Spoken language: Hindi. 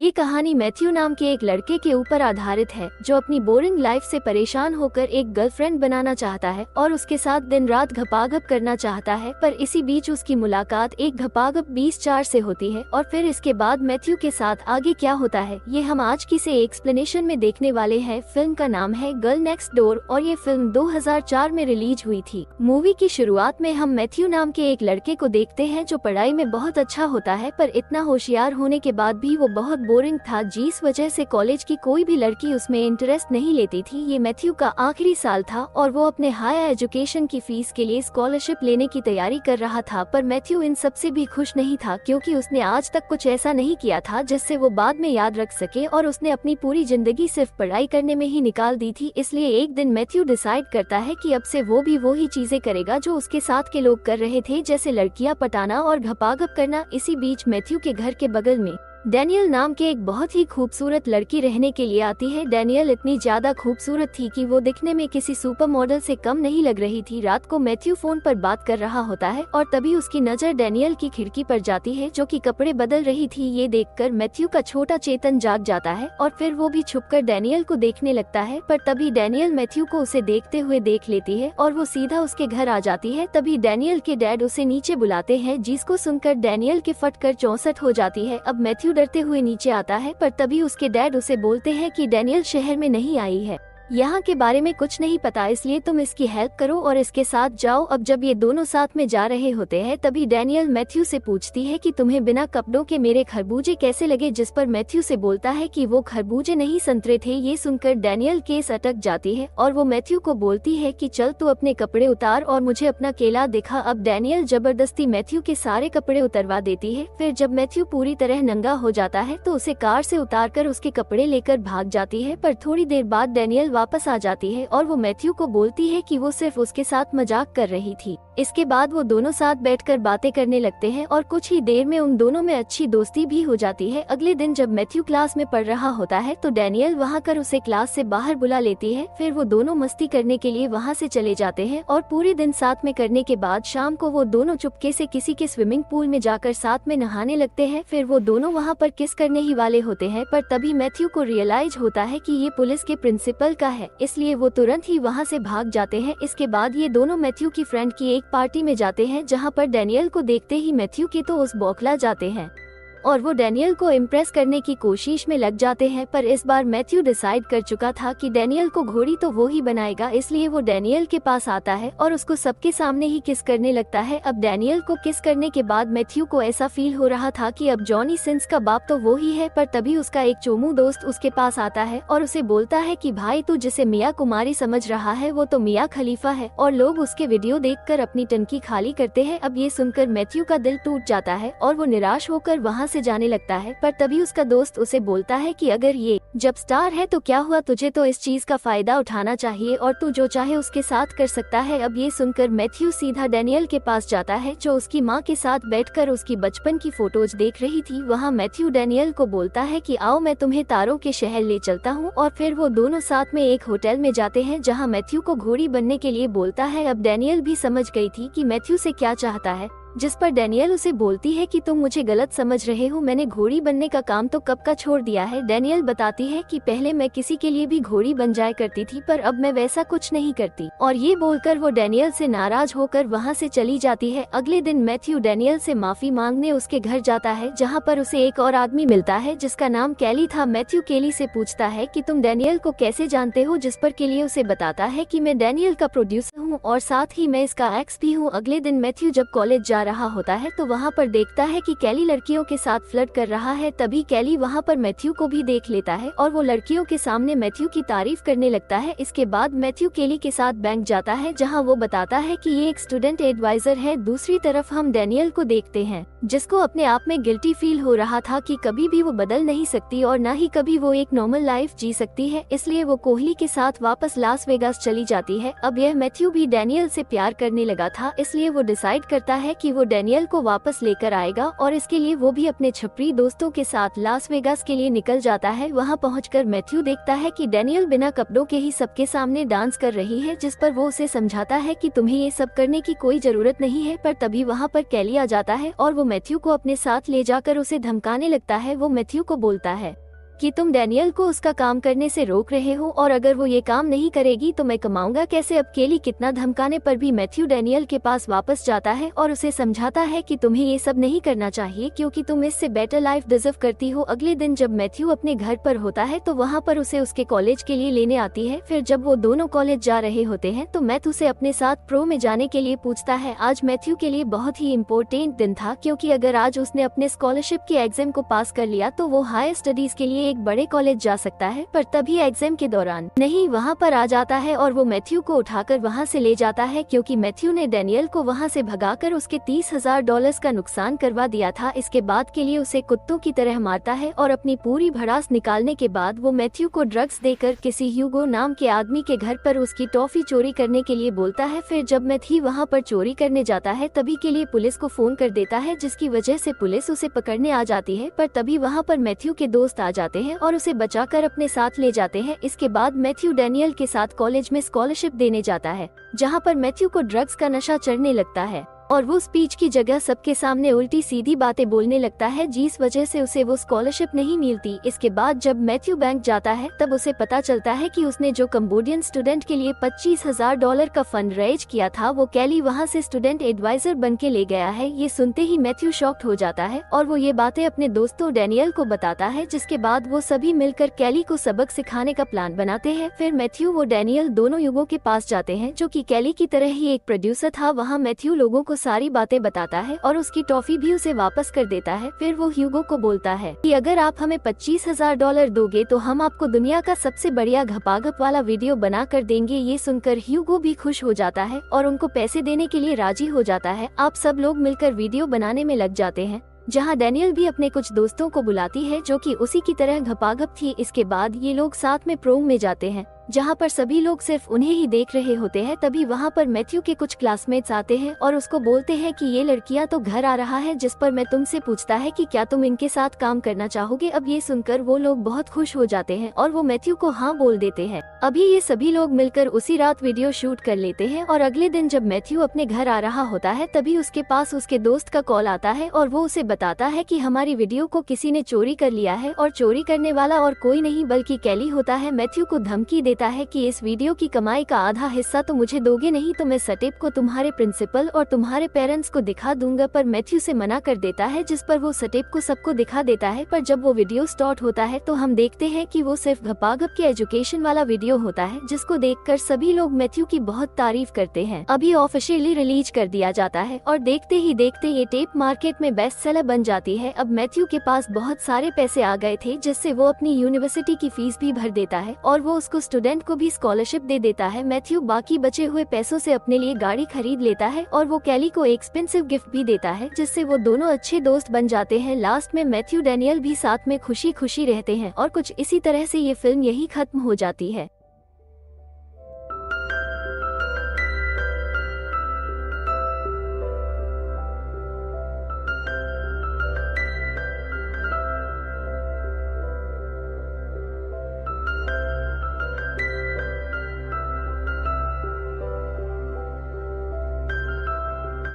ये कहानी मैथ्यू नाम के एक लड़के के ऊपर आधारित है जो अपनी बोरिंग लाइफ से परेशान होकर एक गर्लफ्रेंड बनाना चाहता है और उसके साथ दिन रात घपाघप करना चाहता है। पर इसी बीच उसकी मुलाकात एक घपाघप 20 से होती है और फिर इसके बाद मैथ्यू के साथ आगे क्या होता है ये हम आज की से एक्सप्लेनेशन में देखने वाले हैं। फिल्म का नाम है गर्ल नेक्स्ट डोर और ये फिल्म 2004 में रिलीज हुई थी। मूवी की शुरुआत में हम मैथ्यू नाम के एक लड़के को देखते हैं जो पढ़ाई में बहुत अच्छा होता है, पर इतना होशियार होने के बाद भी वो बहुत बोरिंग था, जिस वजह से कॉलेज की कोई भी लड़की उसमें इंटरेस्ट नहीं लेती थी। ये मैथ्यू का आखिरी साल था और वो अपने हायर एजुकेशन की फीस के लिए स्कॉलरशिप लेने की तैयारी कर रहा था। पर मैथ्यू इन सब से भी खुश नहीं था क्योंकि उसने आज तक कुछ ऐसा नहीं किया था जिससे वो बाद में याद रख सके और उसने अपनी पूरी जिंदगी सिर्फ पढ़ाई करने में ही निकाल दी थी। इसलिए एक दिन मैथ्यू डिसाइड करता है कि अब से वो भी वही चीजें करेगा जो उसके साथ के लोग कर रहे थे, जैसे लड़कियां पटाना और घपाघप करना। इसी बीच मैथ्यू के घर के बगल में डैनियल नाम के एक बहुत ही खूबसूरत लड़की रहने के लिए आती है। डैनियल इतनी ज्यादा खूबसूरत थी कि वो दिखने में किसी सुपर मॉडल से कम नहीं लग रही थी। रात को मैथ्यू फोन पर बात कर रहा होता है और तभी उसकी नजर डैनियल की खिड़की पर जाती है जो कि कपड़े बदल रही थी। ये देखकर मैथ्यू का छोटा चेतन जाग जाता है और फिर वो भी छुपकर डैनियल को देखने लगता है। पर तभी डैनियल मैथ्यू को उसे देखते हुए देख लेती है और वो सीधा उसके घर आ जाती है। तभी डैनियल के डैड उसे नीचे बुलाते हैं, जिसको सुनकर डैनियल के फटकर 64 हो जाती है। अब मैथ्यू डरते हुए नीचे आता है, पर तभी उसके डैड उसे बोलते हैं कि डैनियल शहर में नहीं आई है, यहाँ के बारे में कुछ नहीं पता, इसलिए तुम इसकी हेल्प करो और इसके साथ जाओ। अब जब ये दोनों साथ में जा रहे होते हैं तभी डैनियल मैथ्यू से पूछती है कि तुम्हें बिना कपड़ों के मेरे खरबूजे कैसे लगे, जिस पर मैथ्यू से बोलता है कि वो खरबूजे नहीं संतरे थे। ये सुनकर डैनियल केस अटक जाती है और वो मैथ्यू को बोलती है कि चल तू अपने कपड़े उतार और मुझे अपना केला दिखा। अब डैनियल जबरदस्ती मैथ्यू के सारे कपड़े उतरवा देती है। फिर जब मैथ्यू पूरी तरह नंगा हो जाता है तो उसे कार से उतार कर उसके कपड़े लेकर भाग जाती है। पर थोड़ी देर बाद डैनियल वापस आ जाती है और वो मैथ्यू को बोलती है कि वो सिर्फ उसके साथ मजाक कर रही थी। इसके बाद वो दोनों साथ बैठकर बातें करने लगते हैं और कुछ ही देर में उन दोनों में अच्छी दोस्ती भी हो जाती है। अगले दिन जब मैथ्यू क्लास में पढ़ रहा होता है तो डैनियल वहाँ कर उसे क्लास से बाहर बुला लेती है। फिर वो दोनों मस्ती करने के लिए वहाँ से चले जाते हैं और पूरे दिन साथ में करने के बाद शाम को वो दोनों चुपके से किसी के स्विमिंग पूल में जाकर साथ में नहाने लगते हैं। फिर वो दोनों वहाँ पर किस करने ही वाले होते हैं, पर तभी मैथ्यू को रियलाइज होता है कि ये पुलिस के प्रिंसिपल का है, इसलिए वो तुरंत ही वहाँ से भाग जाते हैं। इसके बाद ये दोनों मैथ्यू की फ्रेंड की एक पार्टी में जाते हैं जहाँ पर डैनियल को देखते ही मैथ्यू के तो उस बौखला जाते हैं और वो डैनियल को इम्प्रेस करने की कोशिश में लग जाते हैं। पर इस बार मैथ्यू डिसाइड कर चुका था कि डैनियल को घोड़ी तो वो ही बनाएगा, इसलिए वो डैनियल के पास आता है और उसको सबके सामने ही किस करने लगता है। अब डैनियल को किस करने के बाद मैथ्यू को ऐसा फील हो रहा था कि अब जॉनी सिंस का बाप तो वो ही है। पर तभी उसका एक चोमू दोस्त उसके पास आता है और उसे बोलता है कि भाई तू जिसे मियाँ कुमारी समझ रहा है वो तो मियाँ खलीफा है और लोग उसके वीडियो देखकर अपनी टंकी खाली करते हैं। अब ये सुनकर मैथ्यू का दिल टूट जाता है और वो निराश होकर वहाँ से जाने लगता है। पर तभी उसका दोस्त उसे बोलता है कि अगर ये जब स्टार है तो क्या हुआ, तुझे तो इस चीज का फायदा उठाना चाहिए और तू जो चाहे उसके साथ कर सकता है। अब ये सुनकर मैथ्यू सीधा डैनियल के पास जाता है जो उसकी माँ के साथ बैठकर उसकी बचपन की फोटोज देख रही थी। वहाँ मैथ्यू डैनियल को बोलता है कि आओ मैं तुम्हें तारों के शहर ले चलता हूँ और फिर वो दोनों साथ में एक होटल में जाते हैं जहाँ मैथ्यू को घोड़ी बनने के लिए बोलता है। अब डैनियल भी समझ गई थी कि मैथ्यू से क्या चाहता है, जिस पर डैनियल उसे बोलती है कि तुम मुझे गलत समझ रहे हो, मैंने घोड़ी बनने का काम तो कब का छोड़ दिया है। डैनियल बताती है कि पहले मैं किसी के लिए भी घोड़ी बन जाया करती थी पर अब मैं वैसा कुछ नहीं करती, और ये बोलकर वो डैनियल से नाराज होकर वहाँ से चली जाती है। अगले दिन मैथ्यू डैनियल से माफी मांगने उसके घर जाता है जहाँ पर उसे एक और आदमी मिलता है जिसका नाम कैली था। मैथ्यू केली से पूछता है कि तुम डैनियल को कैसे जानते हो, जिस पर केली उसे बताता है कि मैं डैनियल का प्रोड्यूसर हूँ और साथ ही मैं इसका एक्स भी हूँ। अगले दिन मैथ्यू जब कॉलेज जा रहा होता है तो वहाँ पर देखता है कि कैली लड़कियों के साथ फ्लर्ट कर रहा है। तभी कैली वहाँ पर मैथ्यू को भी देख लेता है और वो लड़कियों के सामने मैथ्यू की तारीफ करने लगता है। इसके बाद मैथ्यू केली के साथ बैंक जाता है जहाँ वो बताता है कि ये एक स्टूडेंट एडवाइजर है। दूसरी तरफ हम डैनियल को देखते हैं जिसको अपने आप में गिल्टी फील हो रहा था कि कभी भी वो बदल नहीं सकती और न ही कभी वो एक नॉर्मल लाइफ जी सकती है, इसलिए वो कोहली के साथ वापस लास वेगास चली जाती है। अब यह मैथ्यू भी डैनियल से प्यार करने लगा था, इसलिए वो डिसाइड करता है कि वो डैनियल को वापस लेकर आएगा और इसके लिए वो भी अपने छपरी दोस्तों के साथ लास वेगास के लिए निकल जाता है। वहाँ पहुंचकर मैथ्यू देखता है कि डैनियल बिना कपड़ों के ही सबके सामने डांस कर रही है, जिस पर वो उसे समझाता है कि तुम्हें ये सब करने की कोई जरूरत नहीं है। पर तभी वहाँ पर कैली आ जाता है और वो मैथ्यू को अपने साथ ले जाकर उसे धमकाने लगता है। वो मैथ्यू को बोलता है कि तुम डैनियल को उसका काम करने से रोक रहे हो और अगर वो ये काम नहीं करेगी तो मैं कमाऊंगा कैसे। अब केली कितना धमकाने पर भी मैथ्यू डैनियल के पास वापस जाता है और उसे समझाता है कि तुम्हें ये सब नहीं करना चाहिए क्योंकि तुम इससे बेटर लाइफ डिजर्व करती हो। अगले दिन जब मैथ्यू अपने घर पर होता है तो वहाँ पर उसे उसके कॉलेज के लिए लेने आती है। फिर जब वो दोनों कॉलेज जा रहे होते हैं तो मैथ उसे अपने साथ प्रो में जाने के लिए पूछता है। आज मैथ्यू के लिए बहुत ही इम्पोर्टेंट दिन था क्योंकि अगर आज उसने अपने स्कॉलरशिप के एग्जाम को पास कर लिया तो वो हायर स्टडीज के लिए एक बड़े कॉलेज जा सकता है। पर तभी एग्जाम के दौरान नहीं वहाँ पर आ जाता है और वो मैथ्यू को उठाकर वहाँ से ले जाता है क्योंकि मैथ्यू ने डैनियल को वहाँ से भगाकर उसके $30,000 का नुकसान करवा दिया था। इसके बाद के लिए उसे कुत्तों की तरह मारता है और अपनी पूरी भड़ास निकालने के बाद वो मैथ्यू को ड्रग्स देकर किसी ह्यूगो नाम के आदमी के घर पर उसकी टॉफी चोरी करने के लिए बोलता है। फिर जब मैथ्यू वहाँ पर चोरी करने जाता है तभी के लिए पुलिस को फोन कर देता है, जिसकी वजह से पुलिस उसे पकड़ने आ जाती है। पर तभी वहाँ पर मैथ्यू के दोस्त आ जाते हैं और उसे बचाकर अपने साथ ले जाते हैं। इसके बाद मैथ्यू डैनियल के साथ कॉलेज में स्कॉलरशिप देने जाता है, जहां पर मैथ्यू को ड्रग्स का नशा चढ़ने लगता है और वो स्पीच की जगह सबके सामने उल्टी सीधी बातें बोलने लगता है, जिस वजह से उसे वो स्कॉलरशिप नहीं मिलती। इसके बाद जब मैथ्यू बैंक जाता है तब उसे पता चलता है कि उसने जो कंबोडियन स्टूडेंट के लिए $25,000 का फंड रेज किया था वो कैली वहां से स्टूडेंट एडवाइजर बन के ले गया है। ये सुनते ही मैथ्यू शॉक्ड हो जाता है और वो ये बातें अपने दोस्तों डैनियल को बताता है, जिसके बाद वो सभी मिलकर कैली को सबक सिखाने का प्लान बनाते हैं। फिर मैथ्यू वो डैनियल दोनों युगों के पास जाते हैं जो कि कैली की तरह ही एक प्रोड्यूसर था। वहाँ मैथ्यू लोगों को सारी बातें बताता है और उसकी टॉफी भी उसे वापस कर देता है। फिर वो ह्यूगो को बोलता है कि अगर आप हमें $25,000 दोगे तो हम आपको दुनिया का सबसे बढ़िया घपाघप वाला वीडियो बना कर देंगे। ये सुनकर ह्यूगो भी खुश हो जाता है और उनको पैसे देने के लिए राजी हो जाता है। आप सब लोग मिलकर वीडियो बनाने में लग जाते हैं, जहां डैनियल भी अपने कुछ दोस्तों को बुलाती है जो कि उसी की तरह घपाघप थी। इसके बाद ये लोग साथ में प्रोम में जाते हैं, जहां पर सभी लोग सिर्फ उन्हें ही देख रहे होते हैं। तभी वहां पर मैथ्यू के कुछ क्लासमेट्स आते हैं और उसको बोलते हैं कि ये लड़कियां तो घर आ रहा है, जिस पर मैं तुमसे पूछता है कि क्या तुम इनके साथ काम करना चाहोगे। अब ये सुनकर वो लोग बहुत खुश हो जाते हैं और वो मैथ्यू को हाँ बोल देते हैं। अभी ये सभी लोग मिलकर उसी रात वीडियो शूट कर लेते हैं और अगले दिन जब मैथ्यू अपने घर आ रहा होता है तभी उसके पास उसके दोस्त का कॉल आता है और वो उसे बताता है कि हमारी वीडियो को किसी ने चोरी कर लिया है और चोरी करने वाला और कोई नहीं बल्कि कैली होता है। मैथ्यू को धमकी देता है कि इस वीडियो की कमाई का आधा हिस्सा तो मुझे दोगे, नहीं तो मैं सटेप को तुम्हारे प्रिंसिपल और तुम्हारे पेरेंट्स को दिखा दूंगा। पर मैथ्यू से मना कर देता है, जिस पर वो सटेप को सबको दिखा देता है। पर जब वो वीडियो स्टार्ट होता है तो हम देखते हैं कि वो सिर्फ घपाघप के एजुकेशन वाला वीडियो होता है, जिसको देखकर सभी लोग मैथ्यू की बहुत तारीफ करते हैं। अभी ऑफिशियली रिलीज कर दिया जाता है और देखते ही देखते ये टेप मार्केट में बेस्ट सेलर बन जाती है। अब मैथ्यू के पास बहुत सारे पैसे आ गए थे, जिससे वो अपनी यूनिवर्सिटी की फीस भी भर देता है और वो उसको स्टूडेंट को भी स्कॉलरशिप दे देता है। मैथ्यू बाकी बचे हुए पैसों से अपने लिए गाड़ी खरीद लेता है और वो कैली को एक्सपेंसिव गिफ्ट भी देता है, जिससे वो दोनों अच्छे दोस्त बन जाते हैं। लास्ट में मैथ्यू डैनियल भी साथ में खुशी खुशी रहते हैं और कुछ इसी तरह से ये फिल्म यही खत्म हो जाती है।